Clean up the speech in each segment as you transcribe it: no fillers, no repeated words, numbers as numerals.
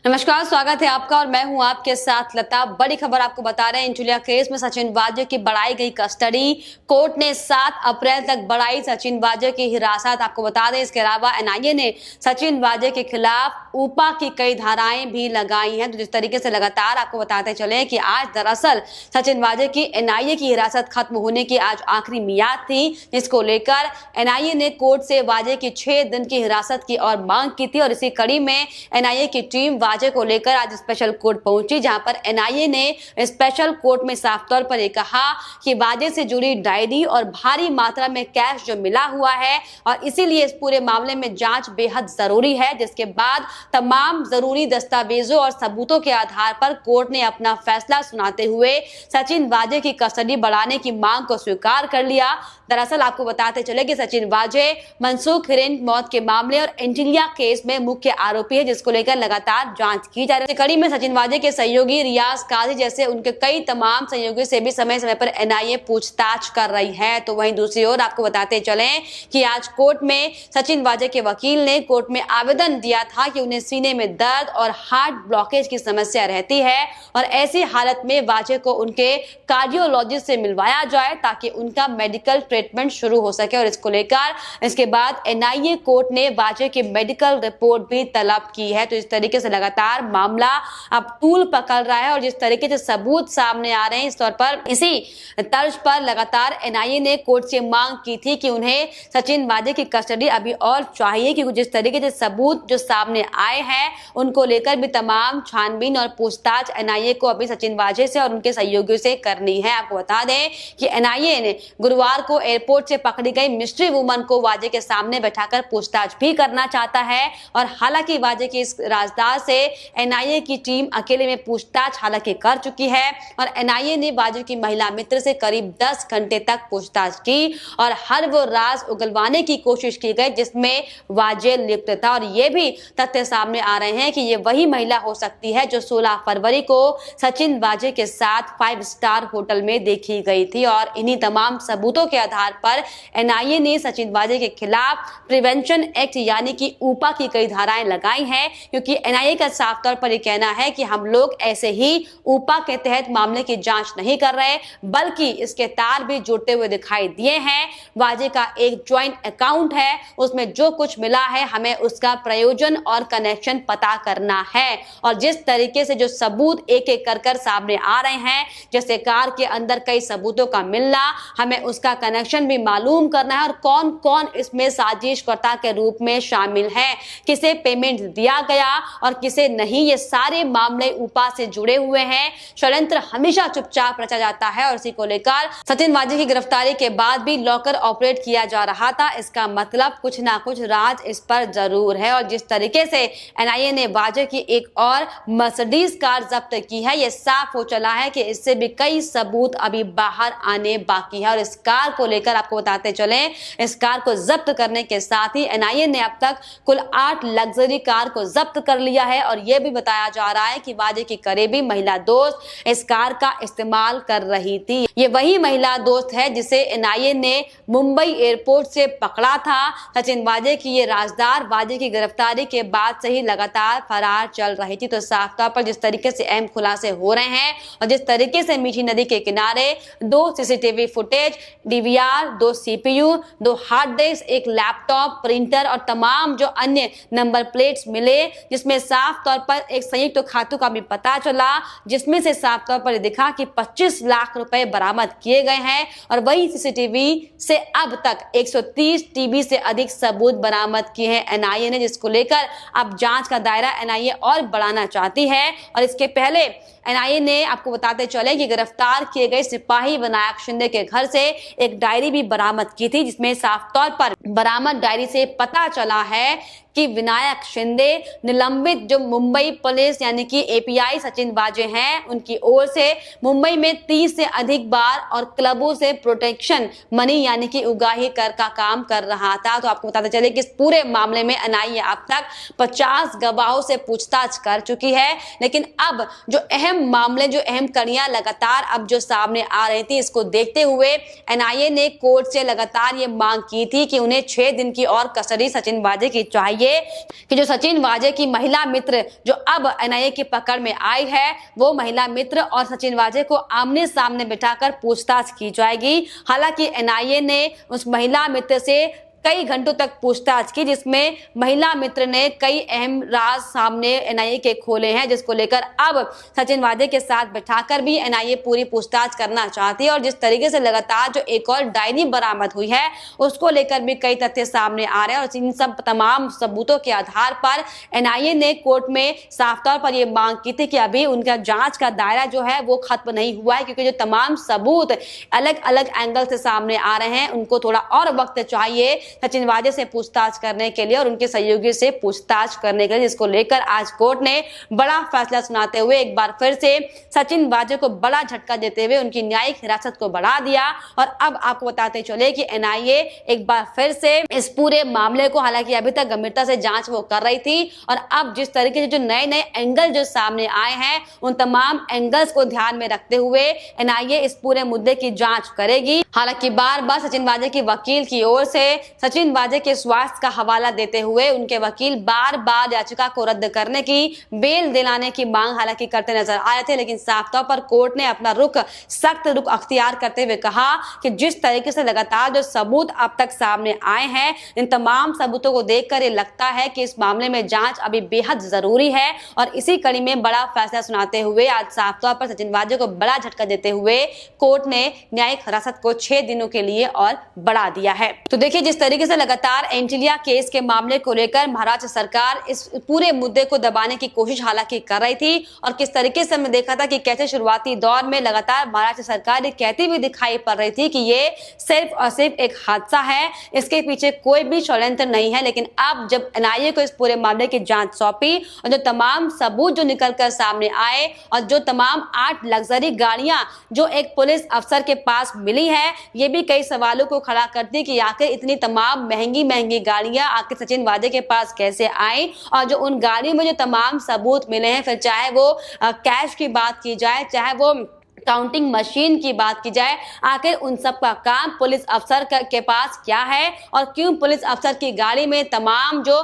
नमस्कार, स्वागत है आपका और मैं हूं आपके साथ लता। बड़ी खबर आपको बता रहे हैं, इंजुलिया केस में सचिन वाजे की बढ़ाई गई कस्टडी। कोर्ट ने 7 अप्रैल तक बढ़ाई सचिन वाजे की हिरासत। आपको बता दें, इसके अलावा एनआईए ने सचिन वाजे के खिलाफ ऊपा की कई धाराएं भी लगाई हैं। तो जिस तरीके से लगातार आपको बताते चले कि आज दरअसल सचिन वाजे की एनआईए की हिरासत खत्म होने की आज आखिरी मियाद थी, जिसको लेकर एनआईए ने कोर्ट से वाजे की 6 दिन की हिरासत की और मांग की थी। और इसी कड़ी में एनआईए की टीम वाजे को लेकर आज स्पेशल कोर्ट पहुंची, जहां पर एनआईए ने स्पेशल कोर्ट में साफ तौर पर यह कहा कि वाजे से जुड़ी डायरी और भारी मात्रा में कैश जो मिला हुआ है और इसीलिए इस पूरे मामले में जांच बेहद जरूरी है। जिसके बाद तमाम जरूरी दस्तावेजों और सबूतों के आधार पर कोर्ट ने अपना फैसला सुनाते हुए सचिन वाजे की कस्टडी बढ़ाने की मांग को स्वीकार कर लिया। दरअसल आपको बताते चले कि सचिन वाजे मनसूख हिरेन मौत के मामले और इंजुलिया केस में मुख्य आरोपी है, जिसको लेकर लगातार जांच की जा रही है। कड़ी में सचिन वाजे के सहयोगी रियाज काजी जैसे उनके कई तमाम सहयोगियों से भी समय समय पर एनआईए पूछताछ कर रही है। तो वहीं दूसरी ओर आपको बताते चले कि आज कोर्ट में सचिन वाजे के वकील ने कोर्ट में आवेदन दिया था कि उन्हें सीने में दर्द और हार्ट ब्लॉकेज की समस्या रहती है और ऐसी हालत में वाजे को उनके कार्डियोलॉजिस्ट से मिलवाया जाए ताकि उनका मेडिकल ट्रीटमेंट शुरू हो सके। और इसको लेकर इसके बाद एनआईए कोर्ट ने वाजे की मेडिकल रिपोर्ट भी तलब की है। तो इस तरीके से लगातार मामला अब तूल पकड़ रहा है और जिस तरीके से सबूत सामने आ रहे हैं, इस तौर पर इसी तर्ज पर लगातार एनआईए ने कोर्ट से मांग की थी कि उन्हें सचिन वाजे की कस्टडी अभी और चाहिए, क्योंकि जिस तरीके से सबूत जो सामने आए हैं उनको लेकर भी तमाम छानबीन और पूछताछ एनआईए को अभी सचिन वाजे से और उनके सहयोगियों से करनी है। आपको बता दें कि एनआईए ने गुरुवार को एयरपोर्ट से पकड़ी गई मिस्ट्री वुमन को वाजे के सामने बैठाकर पूछताछ भी करना चाहता है। और हालांकि वाजे की इस राजदार से एनआईए की टीम अकेले में पूछताछ हालांकि कर चुकी है और एनआईए ने वाजे की महिला मित्र से करीब 10 घंटे तक पूछताछ की और हर वो राज उगलवाने की कोशिश की गई जिसमें वाजे लिप्त था। और ये भी तथ्य सामने आ रहे हैं कि ये वही महिला हो सकती है जो 16 फरवरी को सचिन वाजे के साथ 5 स्टार होटल में देखी गई थी। और इन्हीं तमाम सबूतों के आधार पर एनआईए ने सचिन वाजे के खिलाफ प्रिवेंशन एक्ट यानी कि ऊपा की कई धाराएं लगाई हैं, क्योंकि एनआईए का साफ तौर पर यह कहना है कि हम लोग ऐसे ही ऊपा के तहत मामले की जांच नहीं कर रहे, बल्कि इसके तार भी जुड़ते हुए दिखाई दिए हैं। वाजे का एक ज्वाइंट अकाउंट है, उसमें जो कुछ मिला है हमें उसका प्रयोजन और कनेक्शन पता करना है। और जिस तरीके से जो सबूत एक एक कर सामने आ रहे हैं, जैसे कार के अंदर कई सबूतों का मिलना, हमें उसका कनेक्शन भी मालूम करना है और कौन कौन इसमें साजिशकर्ता के रूप में शामिल है, किसे पेमेंट दिया गया और किसे नहीं। ये सारे मामले ऊपा से जुड़े हुए हैं। षड्यंत्र हमेशा चुपचाप रचा जाता है और इसी को लेकर सचिन वाजे की गिरफ्तारी के बाद भी लॉकर ऑपरेट किया जा रहा था। इसका मतलब कुछ ना कुछ राज इस पर जरूर है। और जिस तरीके से एनआईए ने वाजे की एक और मर्सिडीज कार जब्त की है, यह साफ हो चला है कि इससे भी कई सबूत अभी बाहर आने बाकी है। और इस कार को लेकर आपको बताते चले, इस कार को जब्त करने के साथ ही एनआईए ने अब तक कुल 8 लग्जरी कार को जब्त कर लिया है। और यह भी बताया जा रहा है कि वाजे की करीबी महिला दोस्त इस कार का इस्तेमाल कर रही थी। ये वही महिला दोस्त है जिसे एनआईए ने मुंबई एयरपोर्ट से पकड़ा था। सचिन वाजे की ये राजदार वाजे की गिरफ्तारी के बाद से ही लगातार फरार चल रही थी। तो साफ तौर पर जिस तरीके से अहम खुलासे हो रहे हैं और जिस तरीके से मीठी नदी के किनारे 2 CCTV footage, DVR, 2 CPU, 2 hard disk, एक लैपटॉप, प्रिंटर और तमाम जो अन्य नंबर प्लेट्स मिले, जिसमें साफ तौर पर एक संयुक्त खातों का भी पता चला, जिसमें से साफ तौर पर दिखा कि 25 लाख रुपए बरामद किए गए हैं। और वही सीसीटीवी से अब तक 130 टीबी से अधिक सबूत बरामद किए हैं एनआईए ने, जिसको लेकर अब जांच का दायरा एनआईए और बढ़ाना चाहती है। और इसके पहले एनआईए ने आपको बताते चले कि गिरफ्तार किए गए सिपाही विनायक शिंदे के घर से एक डायरी भी बरामद की थी, जिसमें साफ तौर पर बरामद डायरी से पता चला है कि विनायक शिंदे निलंबित जो मुंबई पुलिस यानी कि एपीआई सचिन वाजे हैं, उनकी ओर से मुंबई में 30 से अधिक बार और क्लबों से प्रोटेक्शन मनी यानी कि उगाही कर का काम कर रहा था। तो आपको बताते चले कि इस पूरे मामले में एनआईए अब तक 50 गवाहों से पूछताछ कर चुकी है। लेकिन अब जो अहम मामले, जो अहम कड़ियां लगातार अब जो सामने आ रही थी, इसको देखते हुए एनआईए ने कोर्ट से लगातार ये मांग की थी कि उन्हें 6 दिन की और कस्टडी सचिन वाजे की चाहिए। चाहिए कि जो सचिन वाजे की महिला मित्र जो अब एनआईए की पकड़ में आई है, वो महिला मित्र और सचिन वाजे को आमने सामने बिठाकर पूछताछ की जाएगी। हालांकि एनआईए ने उस महिला मित्र से कई घंटों तक पूछताछ की, जिसमें महिला मित्र ने कई अहम राज सामने एनआईए के खोले हैं, जिसको लेकर अब सचिन वाजे के साथ बैठाकर भी एनआईए पूरी पूछताछ करना चाहती है। और जिस तरीके से लगातार जो एक और डायरी बरामद हुई है उसको लेकर भी कई तथ्य सामने आ रहे हैं और इन सब तमाम सबूतों के आधार पर एनआईए ने कोर्ट में साफ तौर पर यह मांग की थी कि अभी उनका जांच का दायरा जो है वो खत्म नहीं हुआ है, क्योंकि जो तमाम सबूत अलग अलग एंगल से सामने आ रहे हैं उनको थोड़ा और वक्त चाहिए सचिन वाजे से पूछताछ करने के लिए और उनके सहयोगी से पूछताछ करने के लिए, जिसको लेकर आज कोर्ट ने बड़ा फैसला सुनाते हुए एक बार फिर से सचिन वाजे को बड़ा झटका देते हुए उनकी न्यायिक हिरासत को बढ़ा दिया। और अब आपको बताते चले कि एनआईए एक बार फिर से इस पूरे मामले को, हालांकि अभी तक गंभीरता से जांच वो कर रही थी, और अब जिस तरीके से जो नए नए एंगल जो सामने आए हैं उन तमाम एंगल्स को ध्यान में रखते हुए एनआईए इस पूरे मुद्दे की जांच करेगी। हालांकि बार बार सचिन वाजे की वकील की ओर से सचिन वाजे के स्वास्थ्य का हवाला देते हुए उनके वकील बार बार याचिका को रद्द करने की, बेल दिलाने की मांग हालांकि करते नजर आए थे, लेकिन साफ तौर पर कोर्ट ने अपना सख्त रुख अख्तियार करते हुए कहा कि जिस तरीके से लगातार जो सबूत अब तक सामने आए हैं, इन तमाम सबूतों को देखकर ये लगता है कि इस मामले में जांच अभी बेहद जरूरी है। और इसी कड़ी में बड़ा फैसला सुनाते हुए आज साफ तौर पर सचिन वाजे को बड़ा झटका देते हुए कोर्ट ने न्यायिक हिरासत को 6 दिनों के लिए और बढ़ा दिया है। तो देखिए, जिस तरीके से लगातार एंटीलिया केस के मामले को लेकर महाराष्ट्र सरकार इस पूरे मुद्दे को दबाने की कोशिश हालांकि कर रही थी, और किस तरीके से हमने देखा था कि कैसे शुरुआती दौर में लगातार महाराष्ट्र सरकार ये कहती हुई दिखाई पड़ रही थी कि ये सिर्फ और सिर्फ एक हादसा है, इसके पीछे कोई भी षड्यंत्र नहीं है। लेकिन अब जब एनआईए को इस पूरे मामले की जांच सौंपी और जो तमाम सबूत जो निकलकर सामने आए और जो तमाम 8 लग्जरी गाड़ियां जो एक पुलिस अफसर के पास मिली है, ये भी कई सवालों को खड़ा करती कि आखिर इतनी तमाम महंगी गाड़ियां आखिर सचिन वाजे के पास कैसे आई, और जो उन गाड़ियों में जो तमाम सबूत मिले हैं, फिर चाहे वो कैश की बात की जाए, चाहे वो काउंटिंग मशीन की बात की जाए, आखिर उन सब का काम पुलिस अफसर के पास क्या है और क्यों पुलिस अफसर की गाड़ी में तमाम जो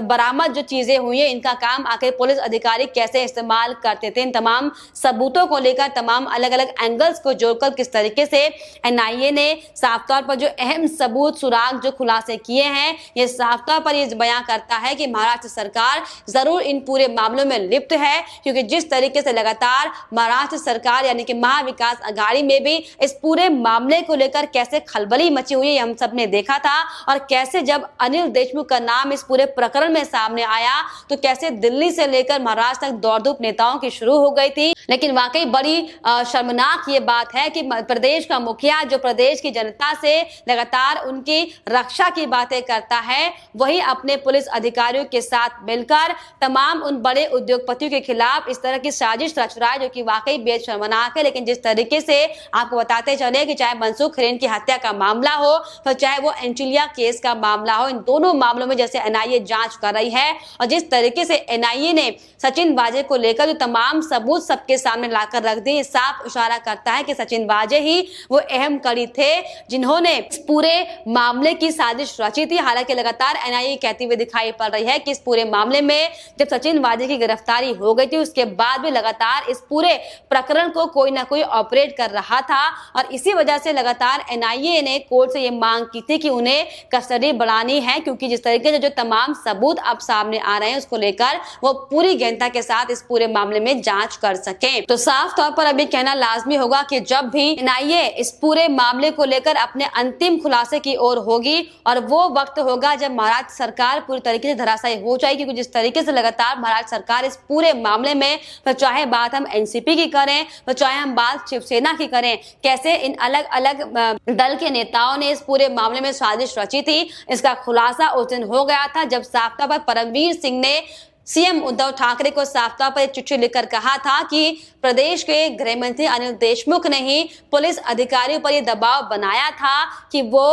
बरामद जो चीजें हुई है इनका काम आखिर पुलिस अधिकारी कैसे इस्तेमाल करते थे। इन तमाम सबूतों को लेकर तमाम अलग अलग एंगल्स को जोड़कर किस तरीके से एनआईए ने साफ तौर पर जो अहम सबूत सुराग जो खुलासे किए हैं, ये साफ तौर पर ये बयां करता है कि महाराष्ट्र सरकार जरूर इन पूरे मामलों में लिप्त है, क्योंकि जिस तरीके से लगातार महाराष्ट्र सरकार यानी महाविकास अघाड़ी में भी इस पूरे मामले को लेकर कैसे खलबली मची हुई है हम सब ने देखा था, और कैसे जब अनिल देशमुख का नाम इस पूरे प्रकरण में सामने आया तो कैसे दिल्ली से लेकर महाराष्ट्र तक दौड़ धूप नेताओं की शुरू हो गई थी। लेकिन वाकई बड़ी शर्मनाक ये बात है कि प्रदेश का मुखिया जो प्रदेश की जनता से लगातार उनकी रक्षा की बातें करता है, वही अपने पुलिस अधिकारियों के साथ मिलकर तमाम उन बड़े उद्योगपतियों के खिलाफ इस तरह की साजिश रच रहा है, जो कि वाकई बेहद शर्मनाक है। लेकिन जिस तरीके से आपको बताते चले कि चाहे मनसुख हिरेन की हत्या का मामला हो तो चाहे वो एंटीलिया केस का मामला हो, इन दोनों मामलों में जैसे एनआईए जांच कर रही है और जिस तरीके से एनआईए ने सचिन वाजे को लेकर जो तमाम सबूत सबके सामने लाकर रख दिए, साफ इशारा करता है कि सचिन वाजे ही वो अहम कड़ी थे जिन्होंने इस पूरे मामले की साजिश रची थी। हालांकि लगातार एनआईए कहती हुई दिखाई पड़ रही है कि इस पूरे मामले में जब सचिन वाजे की गिरफ्तारी हो गई थी उसके बाद भी लगातार इस पूरे प्रकरण को कोई ना कोई ऑपरेट कर रहा था, और इसी वजह से लगातार एनआईए ने कोर्ट से ये मांग की थी कि उन्हें कस्टडी बढ़ानी है, क्योंकि जिस तरीके से जो तमाम सबूत अब सामने आ रहे हैं उसको लेकर वो पूरी गहनता के साथ इस पूरे मामले में जांच कर सके। तो साफ तौर पर अभी कहना लाजमी होगा कि जब भी एनआईए इस पूरे मामले को लेकर अपने अंतिम खुलासे की ओर होगी और वो वक्त होगा जब महाराष्ट्र सरकार पूरी तरीके से धराशायी हो जाएगी, क्योंकि जिस तरीके से लगातार महाराष्ट्र सरकार इस पूरे मामले में, तो चाहे बात हम एनसीपी की करें तो चाहे हम बात शिवसेना की करें, कैसे इन अलग अलग दल के नेताओं ने इस पूरे मामले में साजिश रची थी, इसका खुलासा उस दिन हो गया था जब साफ तौर पर परमवीर सिंह ने सीएम उद्धव ठाकरे को साफ तौर पर चिट्ठी लिखकर कहा था कि प्रदेश के गृह मंत्री अनिल देशमुख ने ही पुलिस अधिकारियों पर यह दबाव बनाया था कि वो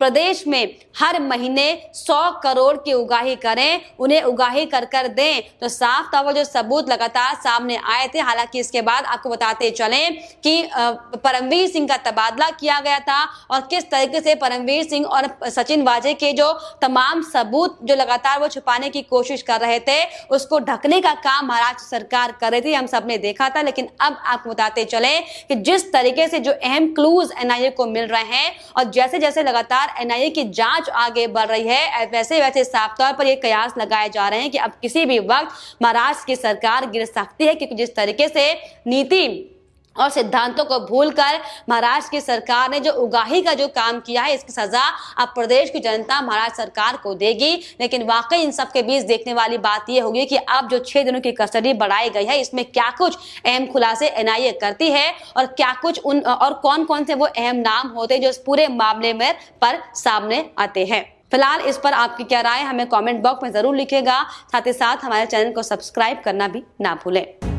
प्रदेश में हर महीने 100 करोड़ की उगाही करें, उन्हें उगाही कर दें। तो साफ तौर पर जो सबूत लगातार सामने आए थे। हालांकि इसके बाद आपको बताते चलें कि परमवीर सिंह का तबादला किया गया था और किस तरीके से परमवीर सिंह और सचिन वाजे के जो तमाम सबूत जो लगातार वो छुपाने की कोशिश कर रहे थे, उसको ढकने का काम महाराष्ट्र सरकार कर रही थी, हम सबने देखा था। लेकिन अब आपको बताते चले कि जिस तरीके से जो अहम क्लूज एनआईए को मिल रहे हैं और जैसे जैसे लगातार एनआईए की जांच आगे बढ़ रही है, वैसे वैसे साफ तौर पर ये कयास लगाए जा रहे हैं कि अब किसी भी वक्त महाराष्ट्र की सरकार गिर सकती है, क्योंकि जिस तरीके से नीति और सिद्धांतों को भूलकर महाराष्ट्र की सरकार ने जो उगाही का जो काम किया है, इसकी सजा अब प्रदेश की जनता महाराष्ट्र सरकार को देगी। लेकिन वाकई इन सब के बीच देखने वाली बात यह होगी कि अब जो 6 दिनों की कस्टडी बढ़ाई गई है, इसमें क्या कुछ अहम खुलासे एनआईए करती है और क्या कुछ और कौन कौन से वो अहम नाम होते हैं जो इस पूरे मामले में पर सामने आते हैं। फिलहाल इस पर आपकी क्या राय हमें कमेंट बॉक्स में जरूर लिखेगा। साथ ही साथ हमारे चैनल को सब्सक्राइब करना भी ना भूलें।